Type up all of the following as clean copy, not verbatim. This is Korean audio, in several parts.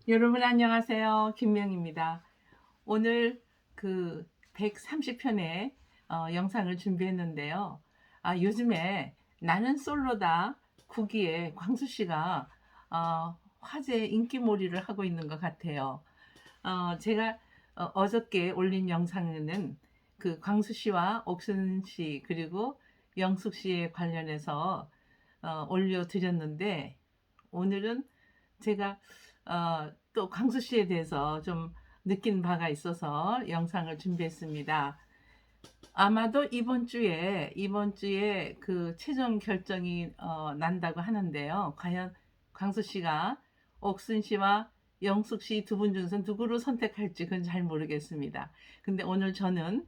여러분 안녕하세요. 김명입니다. 오늘 그 130편의 영상을 준비했는데요. 요즘에 나는 솔로다 구기에 광수 씨가 화제 인기몰이를 하고 있는 것 같아요. 제가 어저께 올린 영상에는 그 광수 씨와 옥순 씨 그리고 영숙 씨에 관련해서 올려드렸는데 오늘은 제가 또 광수 씨에 대해서 좀 느낀 바가 있어서 영상을 준비했습니다. 아마도 이번 주에 그 최종 결정이 난다고 하는데요. 과연 광수 씨가 옥순 씨와 영숙 씨 두 분 중에서 누구를 선택할지 그건 잘 모르겠습니다. 근데 오늘 저는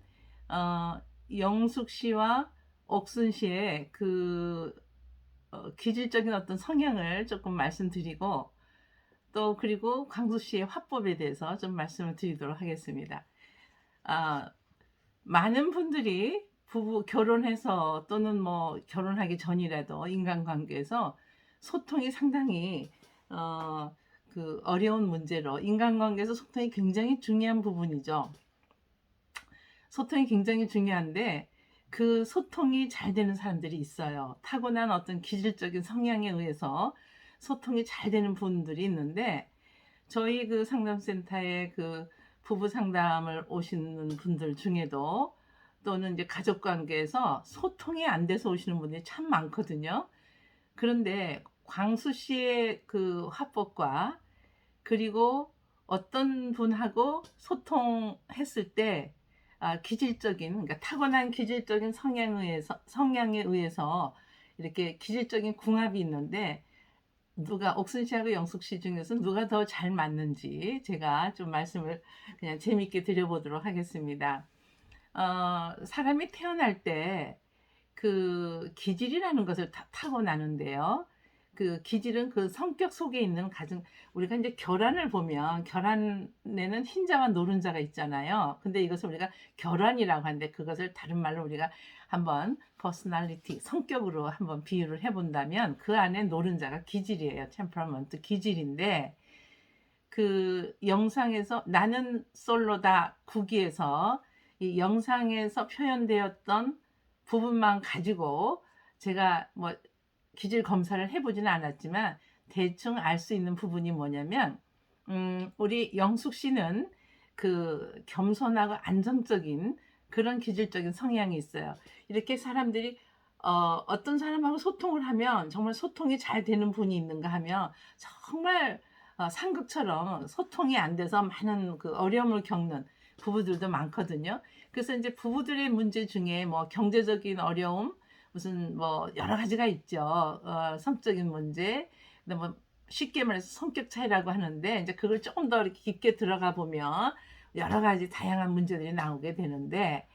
어, 영숙 씨와 옥순 씨의 그 기질적인 어떤 성향을 조금 말씀드리고 또 그리고 광수 씨의 화법에 대해서 좀 말씀을 드리도록 하겠습니다. 아, 많은 분들이 부부 결혼해서 또는 뭐 결혼하기 전이라도 인간관계에서 소통이 상당히 그 어려운 문제로 인간관계에서 소통이 굉장히 중요한 부분이죠. 소통이 굉장히 중요한데 그 소통이 잘 되는 사람들이 있어요. 타고난 어떤 기질적인 성향에 의해서 소통이 잘 되는 분들이 있는데 저희 그 상담센터에 그 부부 상담을 오시는 분들 중에도 또는 이제 가족 관계에서 소통이 안 돼서 오시는 분들이 참 많거든요. 그런데 광수 씨의 그 화법과 그리고 어떤 분하고 소통했을 때 기질적인 그러니까 타고난 기질적인 성향에 의해서 이렇게 기질적인 궁합이 있는데 누가 옥순 씨하고 영숙 씨 중에서 누가 더 잘 맞는지 제가 좀 말씀을 그냥 재밌게 드려보도록 하겠습니다. 사람이 태어날 때 그 기질이라는 것을 타고나는데요. 그 기질은 그 성격 속에 있는 가장 우리가 이제 결안을 보면 결안에는 흰자와 노른자가 있잖아요. 근데 이것을 우리가 결안이라고 하는데 그것을 다른 말로 우리가 한번 퍼스널리티 성격으로 한번 비유를 해본다면 그 안에 노른자가 기질이에요. 템퍼러먼트 기질인데 그 영상에서 나는 솔로다 구기에서 이 영상에서 표현되었던 부분만 가지고 제가 뭐 기질 검사를 해보지는 않았지만 대충 알 수 있는 부분이 뭐냐면 우리 영숙 씨는 그 겸손하고 안정적인 그런 기질적인 성향이 있어요. 이렇게 사람들이 어떤 사람하고 소통을 하면 정말 소통이 잘 되는 분이 있는가 하면 정말 상극처럼 소통이 안 돼서 많은 그 어려움을 겪는 부부들도 많거든요. 그래서 이제 부부들의 문제 중에 뭐 경제적인 어려움, 무슨 뭐 여러 가지가 있죠. 성적인 문제, 근데 뭐 쉽게 말해서 성격 차이라고 하는데 이제 그걸 조금 더 이렇게 깊게 들어가 보면 여러 가지 다양한 문제들이 나오게 되는데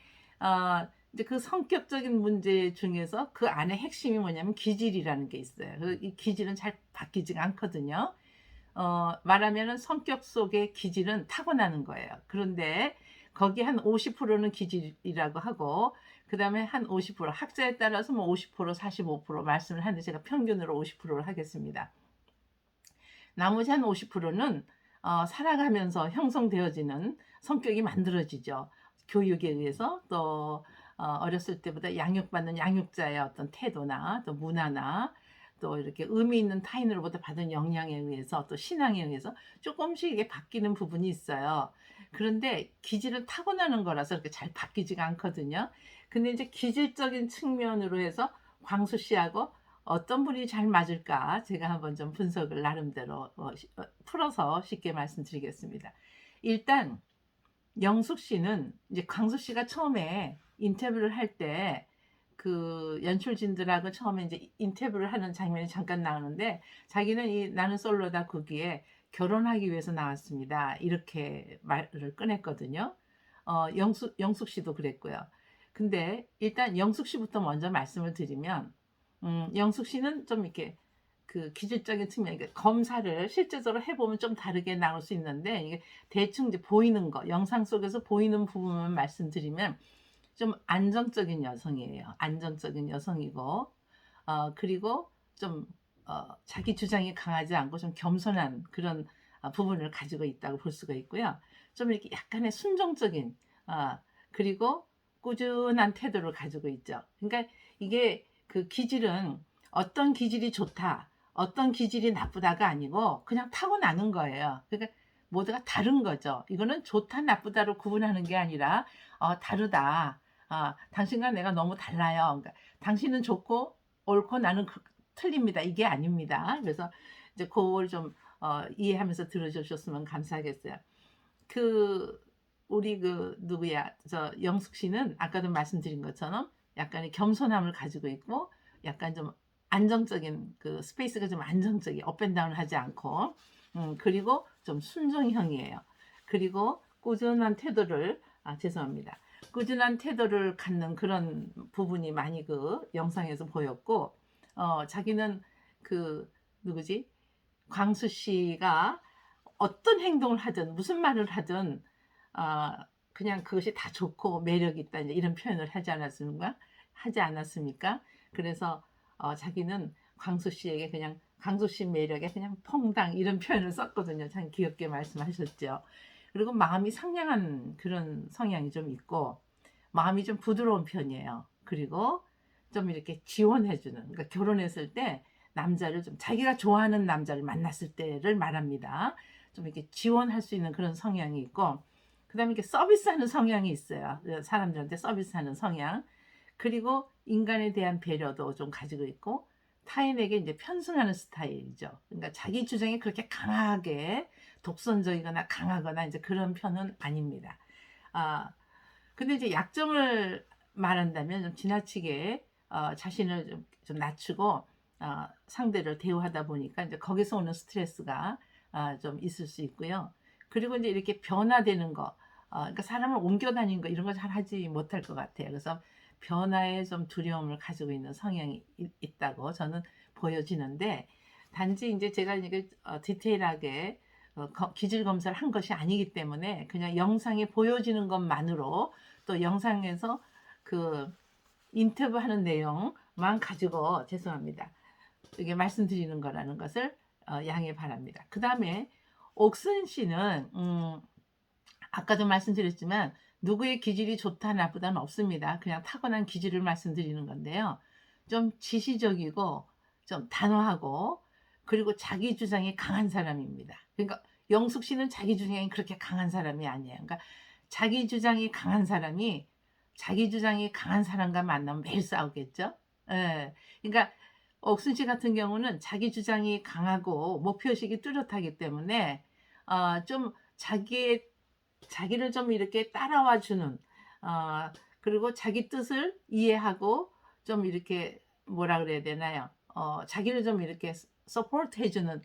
이제 그 성격적인 문제 중에서 그 안에 핵심이 뭐냐면 기질이라는 게 있어요. 이 기질은 잘 바뀌지가 않거든요. 말하면은 성격 속의 기질은 타고나는 거예요. 그런데 거기 한 50%는 기질이라고 하고 그다음에 한 50% 학자에 따라서 뭐 50%, 45% 말씀을 하는데 제가 평균으로 50%를 하겠습니다. 나머지 한 50%는 살아가면서 형성되어지는 성격이 만들어지죠. 교육에 의해서 또 어렸을 때보다 양육받는 양육자의 어떤 태도나 또 문화나 또 이렇게 의미 있는 타인으로부터 받은 영향에 의해서 또 신앙에 의해서 조금씩 이게 바뀌는 부분이 있어요. 그런데 기질은 타고나는 거라서 이렇게 잘 바뀌지가 않거든요. 근데 이제 기질적인 측면으로 해서 광수 씨하고 어떤 분이 잘 맞을까 제가 한번 좀 분석을 나름대로 풀어서 쉽게 말씀드리겠습니다. 일단 영숙 씨는 이제 광수 씨가 처음에 인터뷰를 할 때 그 연출진들하고 처음에 이제 인터뷰를 하는 장면이 잠깐 나오는데 자기는 이 나는 솔로다 거기에 결혼하기 위해서 나왔습니다. 이렇게 말을 꺼냈거든요. 영숙 씨도 그랬고요. 근데 일단 영숙 씨부터 먼저 말씀을 드리면 영숙 씨는 좀 이렇게 그 기질적인 측면, 그러니까 검사를 실제적으로 해보면 좀 다르게 나올 수 있는데 이게 대충 이제 보이는 거, 영상 속에서 보이는 부분만 말씀드리면 좀 안정적인 여성이에요. 안정적인 여성이고, 그리고 좀 자기 주장이 강하지 않고 좀 겸손한 그런 부분을 가지고 있다고 볼 수가 있고요. 좀 이렇게 약간의 순종적인 그리고 꾸준한 태도를 가지고 있죠. 그러니까 이게 그 기질은 어떤 기질이 좋다, 어떤 기질이 나쁘다가 아니고 그냥 타고나는 거예요. 그러니까 모두가 다른 거죠. 이거는 좋다, 나쁘다로 구분하는 게 아니라 다르다. 당신과 내가 너무 달라요. 그러니까 당신은 좋고 옳고 나는 틀립니다. 이게 아닙니다. 그래서 이제 그걸 좀 이해하면서 들어주셨으면 감사하겠어요. 그 우리 그 누구야 저 영숙 씨는 아까도 말씀드린 것처럼 약간의 겸손함을 가지고 있고 약간 좀 안정적인 그 스페이스가 좀 안정적이 업앤다운 하지 않고 그리고 좀 순종형이에요. 그리고 꾸준한 태도를 죄송합니다. 꾸준한 태도를 갖는 그런 부분이 많이 그 영상에서 보였고 자기는 그 누구지 광수 씨가 어떤 행동을 하든 무슨 말을 하든 그냥 그것이 다 좋고 매력 있다 이런 표현을 하지 않았습니까? 그래서 자기는 광수 씨에게 그냥 광수 씨 매력에 그냥 퐁당 이런 표현을 썼거든요. 참 귀엽게 말씀하셨죠. 그리고 마음이 상냥한 그런 성향이 좀 있고 마음이 좀 부드러운 편이에요. 그리고 좀 이렇게 지원해주는 그러니까 결혼했을 때 남자를 좀 자기가 좋아하는 남자를 만났을 때를 말합니다. 좀 이렇게 지원할 수 있는 그런 성향이 있고 그다음에 이렇게 서비스하는 성향이 있어요. 사람들한테 서비스하는 성향. 그리고 인간에 대한 배려도 좀 가지고 있고 타인에게 이제 편승하는 스타일이죠. 그러니까 자기 주장이 그렇게 강하게 독선적이거나 강하거나 이제 그런 편은 아닙니다. 아, 근데 이제 약점을 말한다면 좀 지나치게 자신을 좀 낮추고 상대를 대우하다 보니까 이제 거기서 오는 스트레스가 좀 있을 수 있고요. 그리고 이제 이렇게 변화되는 거, 그러니까 사람을 옮겨 다니는 거 이런 거 잘 하지 못할 것 같아요. 그래서 변화에 좀 두려움을 가지고 있는 성향이 있다고 저는 보여지는데 단지 이제 제가 이게 디테일하게 기질 검사를 한 것이 아니기 때문에 그냥 영상에 보여지는 것만으로 또 영상에서 그 인터뷰하는 내용만 가지고 죄송합니다. 이게 말씀드리는 거라는 것을 양해 바랍니다. 그 다음에 옥슨 씨는 아까도 말씀드렸지만 누구의 기질이 좋다 나쁘다는 없습니다. 그냥 타고난 기질을 말씀드리는 건데요. 좀 지시적이고 좀 단호하고 그리고 자기 주장이 강한 사람입니다. 그러니까 영숙 씨는 자기 주장이 그렇게 강한 사람이 아니에요. 그러니까 자기 주장이 강한 사람이 자기 주장이 강한 사람과 만나면 매일 싸우겠죠. 예. 그러니까 옥순 씨 같은 경우는 자기 주장이 강하고 목표의식이 뚜렷하기 때문에 좀 자기를 좀 이렇게 따라와 주는 그리고 자기 뜻을 이해하고 좀 이렇게 뭐라 그래야 되나요? 자기를 좀 이렇게 서포트 해주는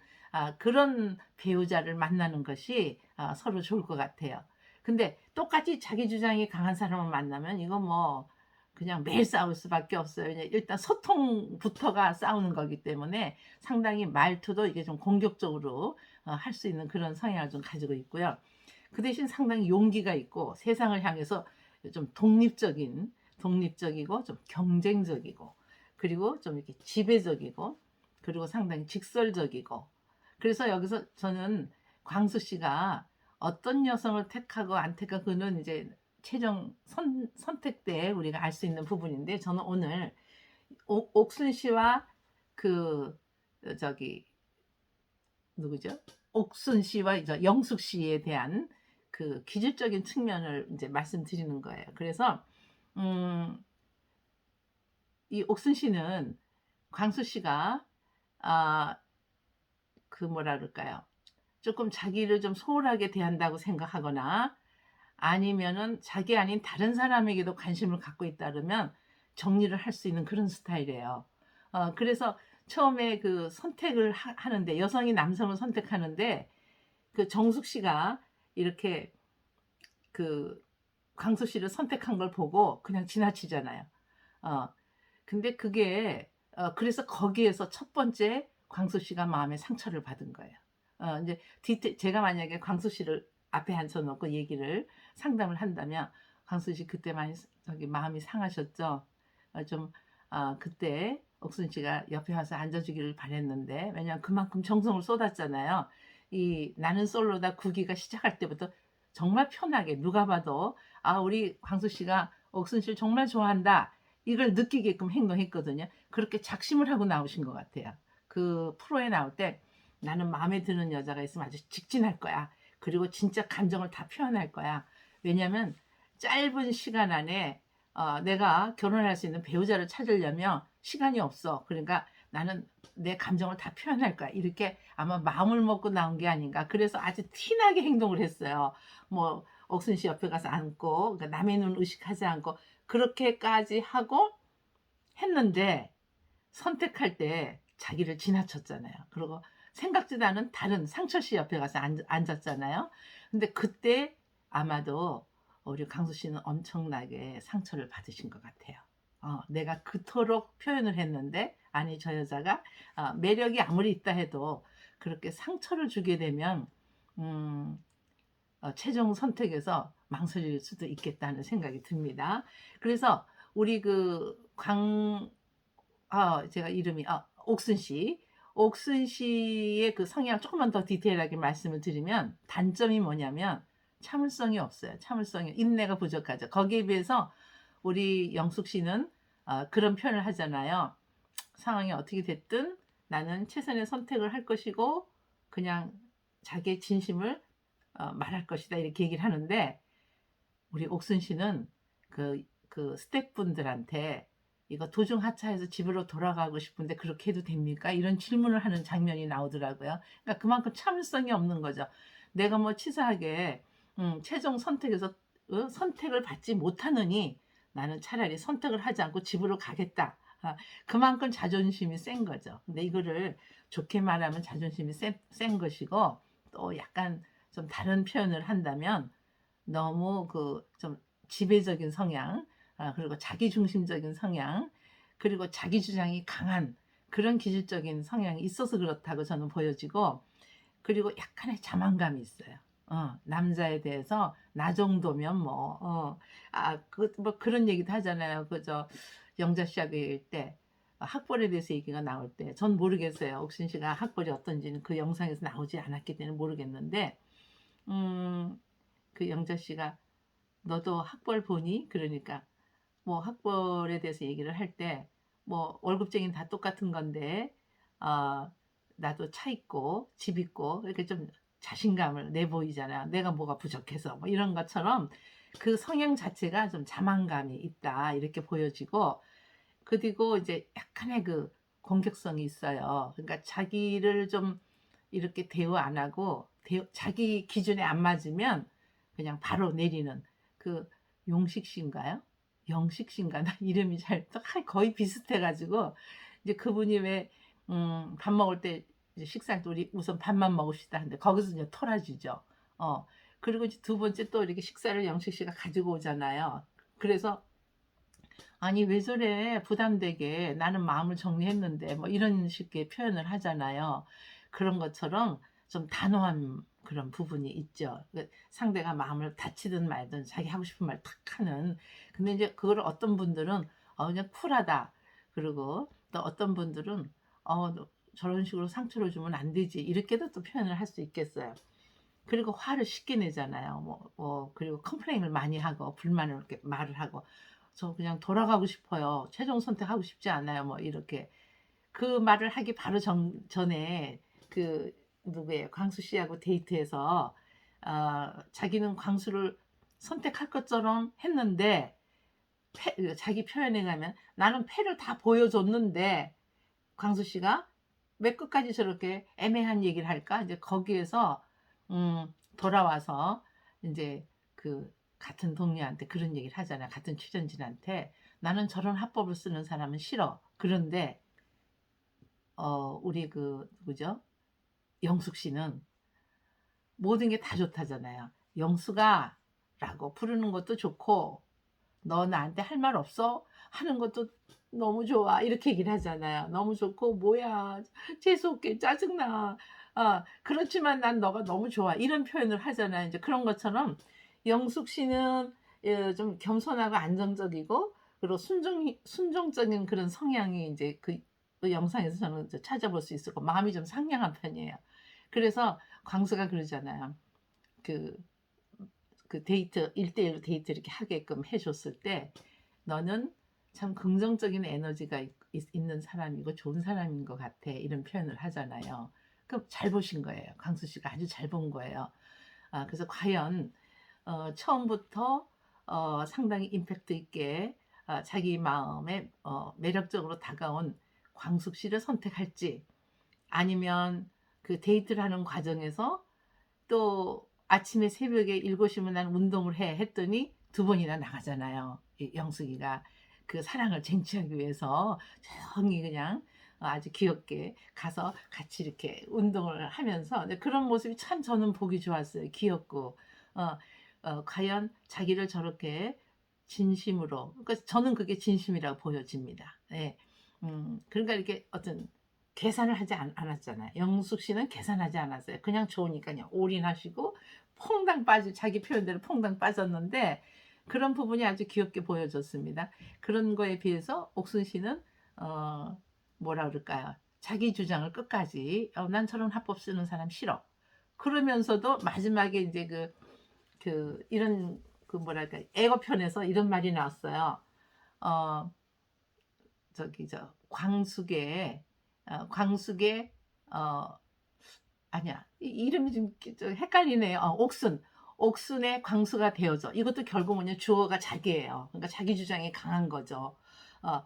그런 배우자를 만나는 것이 서로 좋을 것 같아요. 근데 똑같이 자기 주장이 강한 사람을 만나면 이거 뭐 그냥 매일 싸울 수밖에 없어요. 일단 소통부터가 싸우는 거기 때문에 상당히 말투도 이게 좀 공격적으로 할 수 있는 그런 성향을 좀 가지고 있고요. 그 대신 상당히 용기가 있고 세상을 향해서 좀 독립적이고 좀 경쟁적이고 그리고 좀 이렇게 지배적이고 그리고 상당히 직설적이고 그래서 여기서 저는 광수 씨가 어떤 여성을 택하고 안 택하고 그는 이제 최종 선택 때 우리가 알 수 있는 부분인데 저는 오늘 옥순 씨와 그 저기 누구죠? 옥순 씨와 이제 영숙 씨에 대한 그 기질적인 측면을 이제 말씀드리는 거예요. 그래서 이 옥순 씨는 광수 씨가 그 뭐라 그럴까요? 조금 자기를 좀 소홀하게 대한다고 생각하거나 아니면은 자기 아닌 다른 사람에게도 관심을 갖고 있다 그러면 정리를 할 수 있는 그런 스타일이에요. 그래서 처음에 그 선택을 하는데 여성이 남성을 선택하는데 그 정숙 씨가 이렇게 그 광수 씨를 선택한 걸 보고 그냥 지나치잖아요. 어, 근데 그게 그래서 거기에서 첫 번째 광수 씨가 마음에 상처를 받은 거예요. 이제 제가 만약에 광수 씨를 앞에 앉혀놓고 얘기를 상담을 한다면 광수 씨 그때 많이 저기 마음이 상하셨죠. 좀 그때 옥순 씨가 옆에 와서 앉아주기를 바랬는데 왜냐하면 그만큼 정성을 쏟았잖아요. 이 나는 솔로다 9기가 시작할 때부터 정말 편하게 누가 봐도 '아 우리 광수 씨가 옥순 씨를 정말 좋아한다.' 이걸 느끼게끔 행동했거든요. 그렇게 작심을 하고 나오신 것 같아요. 그 프로에 나올 때 '나는 마음에 드는 여자가 있으면 아주 직진할 거야. 그리고 진짜 감정을 다 표현할 거야.' 왜냐면 짧은 시간 안에 내가 결혼할 수 있는 배우자를 찾으려면 시간이 없어. 그러니까 '나는 내 감정을 다 표현할 거야.' 이렇게 아마 마음을 먹고 나온 게 아닌가. 그래서 아주 티나게 행동을 했어요. 뭐 옥순 씨 옆에 가서 앉고 그러니까 남의 눈 의식하지 않고 그렇게까지 하고 했는데 선택할 때 자기를 지나쳤잖아요. 그리고 생각지도 않은 다른 상철 씨 옆에 가서 앉았잖아요. 근데 그때 아마도 우리 강수 씨는 엄청나게 상처를 받으신 것 같아요. 내가 그토록 표현을 했는데 아니 저 여자가 매력이 아무리 있다 해도 그렇게 상처를 주게 되면 음 최종 선택에서 망설일 수도 있겠다는 생각이 듭니다. 그래서 우리 그 제가 이름이 옥순 씨. 옥순 씨의 그 성향을 쪼끔만 더 디테일하게 말씀을 드리면 단점이 뭐냐면 참을성이 없어요. 참을성이 인내가 부족하죠. 거기에 비해서 우리 영숙 씨는 그런 표현을 하잖아요. "상황이 어떻게 됐든 나는 최선의 선택을 할 것이고 그냥 자기의 진심을 말할 것이다." 이렇게 얘기를 하는데 우리 옥순 씨는 그 스태프분들한테 "이거 도중 하차해서 집으로 돌아가고 싶은데 그렇게 해도 됩니까?" 이런 질문을 하는 장면이 나오더라고요. 그러니까 그만큼 참을성이 없는 거죠. 내가 뭐 치사하게 최종 선택에서 선택을 받지 못하느니 '나는 차라리 선택을 하지 않고 집으로 가겠다.' 그만큼 자존심이 센 거죠. 근데 이거를 좋게 말하면 자존심이 센 것이고 또 약간 좀 다른 표현을 한다면 너무 좀 지배적인 성향 그리고 자기중심적인 성향 그리고 자기 주장이 강한 그런 기질적인 성향이 있어서 그렇다고 저는 보여지고 그리고 약간의 자만감이 있어요. 남자에 대해서 '나 정도면 뭐' 뭐 그런 얘기도 하잖아요. 영자 시합일 때 학벌에 대해서 얘기가 나올 때 전 모르겠어요. 옥신 씨가 학벌이 어떤지는 그 영상에서 나오지 않았기 때문에 모르겠는데 음 영자 씨가 "너도 학벌 보니?" 그러니까 뭐 학벌에 대해서 얘기를 할 때 뭐 "월급쟁이는 다 똑같은 건데 어 나도 차 있고 집 있고." 이렇게 좀 자신감을 내보이잖아요. '내가 뭐가 부족해서.' 뭐 이런 것처럼 그 성향 자체가 좀 '자만감이 있다.' 이렇게 보여지고 그리고 이제 약간의 공격성이 있어요. 그러니까 자기를 좀 이렇게 대우 안 하고 자기 기준에 안 맞으면 그냥 바로 내리는 그 용식 씨인가요? 영식 씨인가? 나 이름이 잘 거의 비슷해 가지고 이제 그분이 왜 밥 먹을 때 이제 식사할 때 "우리 우선 밥만 먹읍시다." 하는데 거기서 이제 토라지죠. 어 그리고 이제 두 번째 또 이렇게 식사를 영식 씨가 가지고 오잖아요. 그래서 "아니 왜 저래 부담되게. 나는 마음을 정리했는데." 뭐 이런 식의 표현을 하잖아요. 그런 것처럼 좀 단호한 그런 부분이 있죠. 상대가 마음을 다치든 말든 자기 하고 싶은 말 탁 하는. 근데 인제 그거를 어떤 분들은 그냥 쿨하다. 그리고 또 어떤 분들은 너 저런 식으로 상처를 주면 안 되지." 이렇게도 또 표현을 할 수 있겠어요. 그리고 화를 쉽게 내잖아요. 그리고 컴플레인을 많이 하고 불만을 이렇게 말을 하고 "저 그냥 돌아가고 싶어요. 최종 선택하고 싶지 않아요." 뭐 이렇게. 그 말을 하기 바로 전에 누구예요? 광수 씨하고 데이트해서 자기는 광수를 선택할 것처럼 했는데 자기 표현에 의하면 "나는 패를 다 보여줬는데" 광수 씨가 "왜 끝까지 저렇게 애매한 얘기를 할까?" 이제 거기에서 돌아와서 인제 같은 동료한테 그런 얘기를 하잖아요, 같은 출연진한테. "나는 저런 화법을 쓰는 사람은 싫어." 그런데 우리 누구죠? 영숙 씨는 모든 게 다 좋다잖아요. "영숙아" 라고 부르는 것도 좋고 "너 나한테 할 말 없어?" 하는 것도 "너무 좋아." 이렇게 얘기를 하잖아요. 너무 좋고 "뭐야 재수없게 짜증나. 그렇지만 난 너가 너무 좋아." 이런 표현을 하잖아요. 인제 그런 것처럼 영숙 씨는 좀 겸손하고 안정적이고 그리고 순종적인 그런 성향이 인제 그 영상에서 저는 이제 찾아볼 수 있었고 마음이 좀 상냥한 편이에요. 그래서 광수가 그러잖아요. 그, 그 데이트, 1대1로 데이트 이렇게 하게끔 해줬을 때, 너는 참 긍정적인 에너지가 있는 사람이고 좋은 사람인 것 같아. 이런 표현을 하잖아요. 그럼 잘 보신 거예요. 광수 씨가 아주 잘 본 거예요. 그래서 과연 처음부터 상당히 임팩트 있게 자기 마음에 매력적으로 다가온 광숙 씨를 선택할지, 아니면 그 데이트를 하는 과정에서 또 아침에 새벽에 7시면 난 운동을 해 했더니 두 번이나 나가잖아요. 영숙이가 그 사랑을 쟁취하기 위해서 조용히 그냥 아주 귀엽게 가서 같이 이렇게 운동을 하면서 그런 모습이 참 저는 보기 좋았어요. 귀엽고 어, 과연 자기를 저렇게 진심으로, 그러니까 저는 그게 진심이라고 보여집니다. 네. 그러니까 이렇게 어떤 계산을 하지 않았잖아요. 영숙 씨는 계산하지 않았어요. 그냥 좋으니까 그냥 올인하시고 퐁당 빠지, 자기 표현대로 퐁당 빠졌는데 그런 부분이 아주 귀엽게 보여졌습니다. 그런 거에 비해서 옥순 씨는 뭐라 그럴까요? 자기 주장을 끝까지 난 저런 합법 쓰는 사람 싫어. 그러면서도 마지막에 이제 이런 뭐랄까 애거편에서 이런 말이 나왔어요. 어 광숙의 어 아니야, 이름이 좀 헷갈리네요. 옥순의 광수가 되어줘. 이것도 결국 뭐냐, 주어가 자기예요. 그러니까 자기 주장이 강한 거죠. 어,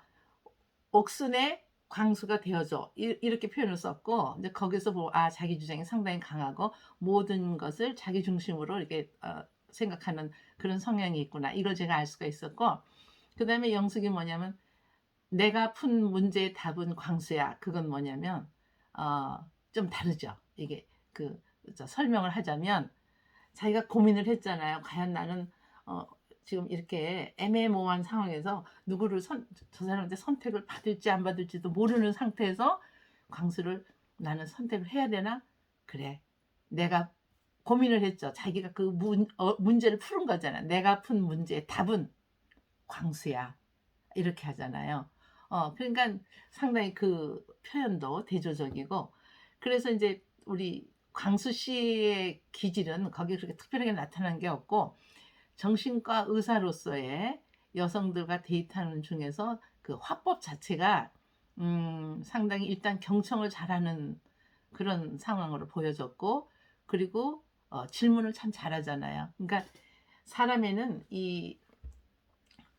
옥순의 광수가 되어줘. 이렇게 표현을 썼고, 이제 거기서 자기 주장이 상당히 강하고 모든 것을 자기 중심으로 이렇게 생각하는 그런 성향이 있구나. 이걸 제가 알 수가 있었고, 그 다음에 영숙이 뭐냐면, 내가 푼 문제의 답은 광수야. 그건 뭐냐면 좀 다르죠. 이게 설명을 하자면, 자기가 고민을 했잖아요. 과연 나는 지금 이렇게 애매모호한 상황에서 누구를 저 사람한테 선택을 받을지 안 받을지도 모르는 상태에서 광수를 나는 선택을 해야 되나? 그래. 내가 고민을 했죠. 자기가 문제를 푸는 거잖아. 내가 푼 문제의 답은 광수야. 이렇게 하잖아요. 그러니까 상당히 그 표현도 대조적이고, 그래서 이제 우리 광수 씨의 기질은 거기에 그렇게 특별하게 나타난 게 없고, 정신과 의사로서의 여성들과 데이트하는 중에서 그 화법 자체가 상당히 일단 경청을 잘하는 그런 상황으로 보여졌고, 그리고 질문을 참 잘하잖아요. 그러니까 사람에는 이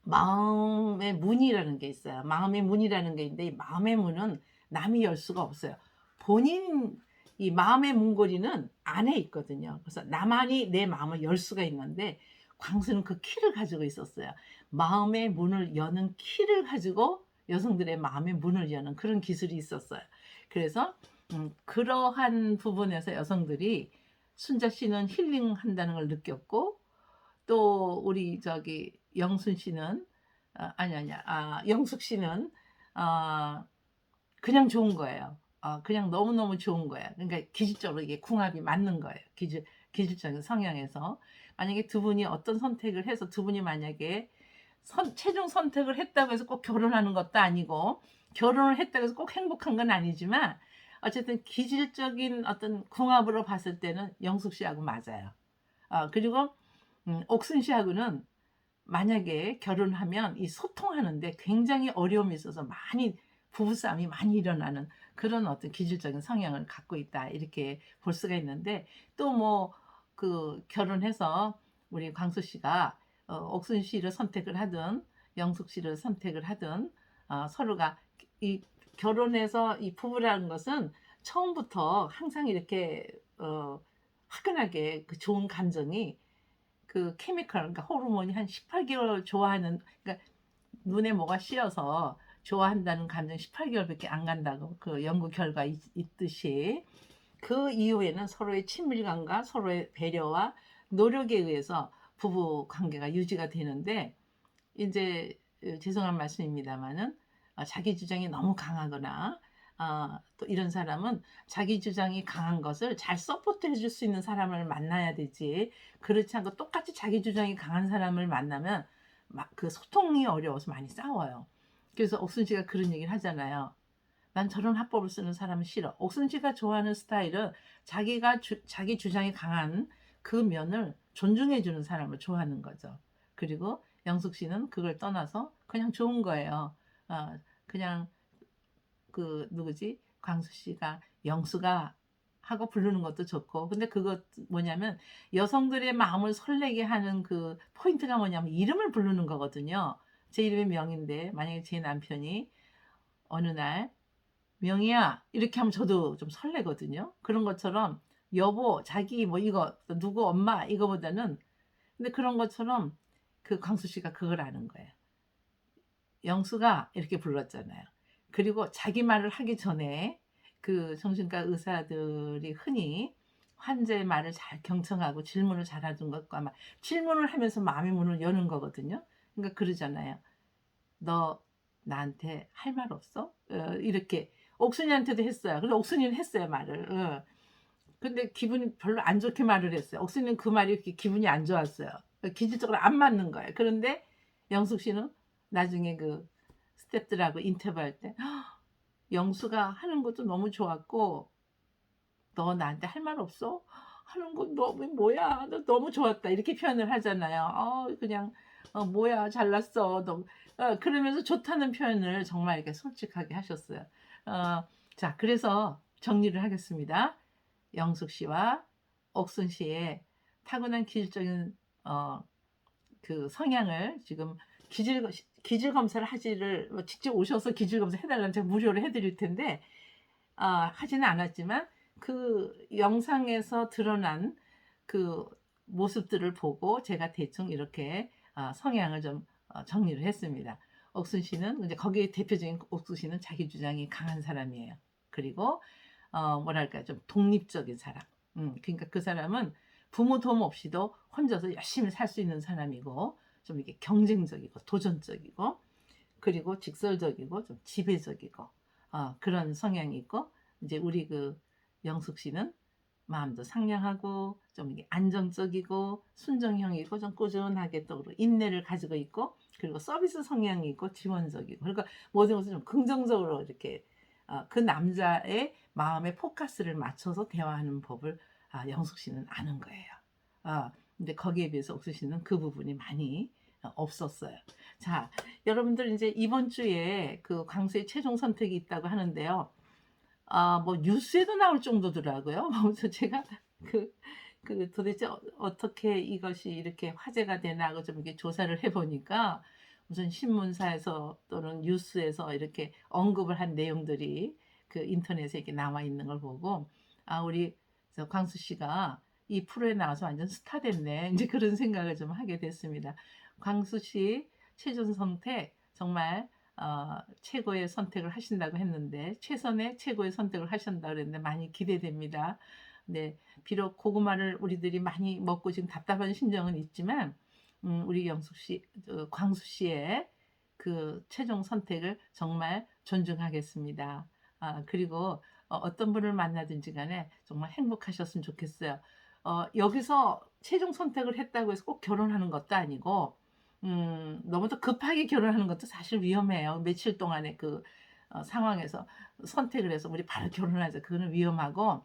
마음의 문이라는 게 있어요. 마음의 문이라는 게 있는데, 이 마음의 문은 남이 열 수가 없어요. 본인 이 마음의 문고리는 안에 있거든요. 그래서 나만이 내 마음을 열 수가 있는데, 광수는 그 키를 가지고 있었어요. 마음의 문을 여는 키를 가지고 여성들의 마음의 문을 여는 그런 기술이 있었어요. 그래서 그러한 부분에서 여성들이 순자 씨는 힐링한다는 걸 느꼈고, 또 우리 영순 씨는 영숙 씨는 그냥 좋은 거예요. 그냥 너무너무 좋은 거예요. 그러니까 기질적으로 이게 궁합이 맞는 거예요. 기질적인 성향에서. 만약에 두 분이 어떤 선택을 해서 두 분이 만약에 최종 선택을 했다고 해서 꼭 결혼하는 것도 아니고, 결혼을 했다고 해서 꼭 행복한 건 아니지만, 어쨌든 기질적인 어떤 궁합으로 봤을 때는 영숙 씨하고 맞아요. 그리고 옥순 씨하고는 만약에 결혼하면 이 소통하는데 굉장히 어려움이 있어서 부부싸움이 많이 일어나는 그런 어떤 기질적인 성향을 갖고 있다, 이렇게 볼 수가 있는데, 또 결혼해서 우리 광수 씨가 옥순 씨를 선택을 하든 영숙 씨를 선택을 하든 서로가 이 결혼해서 이 부부라는 것은 처음부터 항상 이렇게 화끈하게 그 좋은 감정이 케미컬, 그러니까 호르몬이 한 18개월 좋아하는, 그러니까 눈에 뭐가 씌어서 좋아한다는 감정 18개월밖에 안 간다고 그 연구 결과 있듯이, 그 이후에는 서로의 친밀감과 서로의 배려와 노력에 의해서 부부 관계가 유지가 되는데, 이제 죄송한 말씀입니다만은 자기 주장이 너무 강하거나 또 이런 사람은 자기 주장이 강한 것을 잘 서포트 해줄 수 있는 사람을 만나야 되지, 그렇지 않고 똑같이 자기 주장이 강한 사람을 만나면 그 소통이 어려워서 많이 싸워요. 그래서 옥순 씨가 그런 얘기를 하잖아요. 난 저런 화법을 쓰는 사람은 싫어. 옥순 씨가 좋아하는 스타일은 자기 주장이 강한 그 면을 존중해 주는 사람을 좋아하는 거죠. 그리고 영숙 씨는 그걸 떠나서 그냥 좋은 거예요. 그냥 그 누구지? 광수 씨가 영수가 하고 부르는 것도 좋고. 근데 그것 뭐냐면 여성들의 마음을 설레게 하는 그 포인트가 뭐냐면 이름을 부르는 거거든요. 제 이름이 명인데 만약에 제 남편이 어느 날 명희야 이렇게 하면 저도 좀 설레거든요. 그런 것처럼 여보, 자기 뭐 이거 누구 엄마 이거보다는 근데 그런 것처럼 그 광수 씨가 그걸 아는 거예요. 영수가 이렇게 불렀잖아요. 그리고 자기 말을 하기 전에 그 정신과 의사들이 흔히 환자의 말을 잘 경청하고 질문을 잘 하는 것과 막 질문을 하면서 마음의 문을 여는 거거든요. 그러니까 그러잖아요. 너 나한테 할 말 없어? 이렇게 옥순이한테도 했어요. 그래서 옥순이는 했어요 말을. 근데 기분이 별로 안 좋게 말을 했어요. 옥순이는 그 말이 이렇게 기분이 안 좋았어요. 기질적으로 안 맞는 거예요. 그런데 영숙 씨는 나중에 그 스태프들하고 인터뷰할 때 영수가 하는 것도 너무 좋았고 너 나한테 할 말 없어? 하는 건 너무 뭐야 너 너무 좋았다 이렇게 표현을 하잖아요. 그냥 뭐야 잘났어 너 그러면서 좋다는 표현을 정말 이렇게 솔직하게 하셨어요. 자 그래서 정리를 하겠습니다. 영숙 씨와 옥순 씨의 타고난 기질적인 그 성향을 지금 기질 검사를 하지를 직접 오셔서 기질 검사 해달라면 제가 무료로 해드릴 텐데 하지는 않았지만 그 영상에서 드러난 그 모습들을 보고 제가 대충 이렇게 성향을 좀 정리를 했습니다. 옥순 씨는 이제 거기에 대표적인 옥순 씨는 자기 주장이 강한 사람이에요. 그리고 뭐랄까 좀 독립적인 사람. 그러니까 그 사람은 부모 도움 없이도 혼자서 열심히 살 수 있는 사람이고 좀 이렇게 경쟁적이고 도전적이고 그리고 직설적이고 좀 지배적이고 그런 성향이 있고 이제 우리 그 영숙 씨는 마음도 상냥하고 좀 이게 안정적이고 순정형이고 좀 꾸준하게 또 인내를 가지고 있고 그리고 서비스 성향이 있고 지원적이고 그러니까 모든 것을 좀 긍정적으로 이렇게 그 남자의 마음에 포커스를 맞춰서 대화하는 법을 영숙 씨는 아는 거예요. 근데 거기에 비해서 옥수 씨는 그 부분이 많이 없었어요. 자, 여러분들 이제 이번 주에 그 광수의 최종 선택이 있다고 하는데요. 뭐 뉴스에도 나올 정도더라고요. 그래서 제가 그, 도대체 어떻게 이것이 이렇게 화제가 되나 하고 좀 이렇게 조사를 해보니까 무슨 신문사에서 또는 뉴스에서 이렇게 언급을 한 내용들이 그 인터넷에 이렇게 나와 있는 걸 보고 우리 광수 씨가 이 프로에 나와서 완전 스타 됐네. 이제 그런 생각을 좀 하게 됐습니다. 광수 씨 최종 선택 정말 최고의 선택을 하신다고 했는데 최선의 최고의 선택을 하신다고 그랬는데 많이 기대됩니다. 네, 비록 고구마를 우리들이 많이 먹고 지금 답답한 심정은 있지만 우리 영숙 씨, 광수 씨의 그 최종 선택을 정말 존중하겠습니다. 그리고 어떤 분을 만나든지 간에 정말 행복하셨으면 좋겠어요. 여기서 최종 선택을 했다고 해서 꼭 결혼하는 것도 아니고 너무 또 급하게 결혼하는 것도 사실 위험해요. 며칠 동안의 그 상황에서 선택을 해서 우리 바로 결혼하자. 그거는 위험하고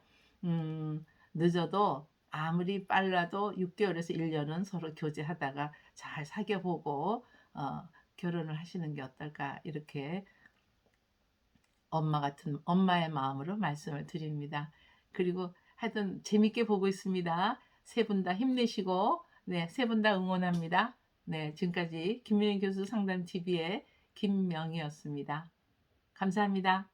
늦어도 아무리 빨라도 6개월에서 1년은 서로 교제하다가 잘 사귀어보고 결혼을 하시는 게 어떨까 이렇게 엄마 같은 엄마의 마음으로 말씀을 드립니다. 그리고 하여튼 재밌게 보고 있습니다. 세 분 다 힘내시고 네, 세 분 다 응원합니다. 네, 지금까지 김명희 교수 상담 TV의 김명희였습니다. 감사합니다.